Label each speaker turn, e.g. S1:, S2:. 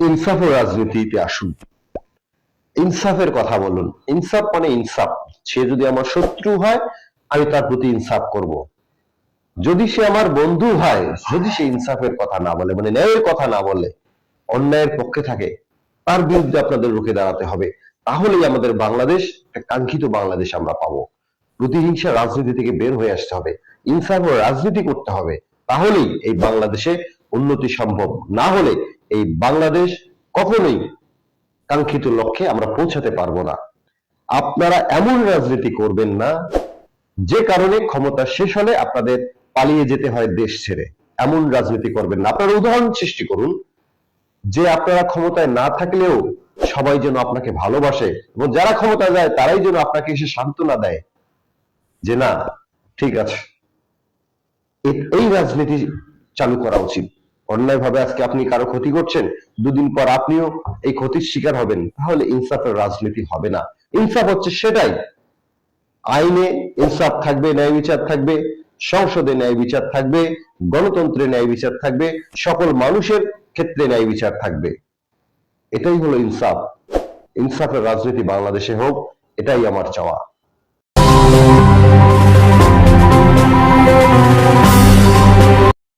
S1: ইনসাফ ও রাজনীতিতে আসুন। ইনসাফের কথা বলুন। ইনসাফ মানে ইনসাফ। সে যদি আমার শত্রু হয়, আমি তার প্রতি ইনসাফ করব। যদি সে আমার বন্ধু হয়, যদি সে ইনসাফের কথা না বলে, মানে ন্যায়ের কথা না বলে, অন্যায়ের পক্ষে থাকে, তার বিরুদ্ধে আপনাদের রুখে দাঁড়াতে হবে। তাহলেই আমাদের বাংলাদেশ, একটা কাঙ্ক্ষিত বাংলাদেশ আমরা পাবো। প্রতিহিংসা রাজনীতি থেকে বের হয়ে আসতে হবে, ইনসাফ ও রাজনীতি করতে হবে। তাহলেই এই বাংলাদেশে উন্নতি সম্ভব। না হলে এই বাংলাদেশ কখনোই কাঙ্ক্ষিত লক্ষ্যে আমরা পৌঁছাতে পারবো না। আপনারা এমন রাজনীতি করবেন না যে কারণে ক্ষমতা শেষ হলে আপনাদের পালিয়ে যেতে হয় দেশ ছেড়ে। এমন রাজনীতি করবেন না। আপনারা উদাহরণ সৃষ্টি করুন যে আপনারা ক্ষমতায় না থাকলেও সবাই যেন আপনাকে ভালোবাসে, এবং যারা ক্ষমতায় যায় তারাই যেন আপনাকে এসে সান্ত্বনা দেয় যে না, ঠিক আছে। এই রাজনীতি চালু করা উচিত। অন্যায় ভাবে আজকে আপনি কারো ক্ষতি করছেন, দুদিন পর আপনিও এই ক্ষতির শিকার হবেন, তাহলে ইনসাফের রাজনীতি হবে না। ইনসাফ হচ্ছে সেটাই, আইনে ইনসাফ থাকবে, ন্যায় বিচার থাকবে, সংসদে ন্যায় বিচার থাকবে, গণতন্ত্রে ন্যায় বিচার থাকবে, সকল মানুষের ক্ষেত্রে ন্যায় বিচার থাকবে। এটাই হলো ইনসাফ। ইনসাফের রাজনীতি বাংলাদেশে হোক, এটাই আমার চাওয়া।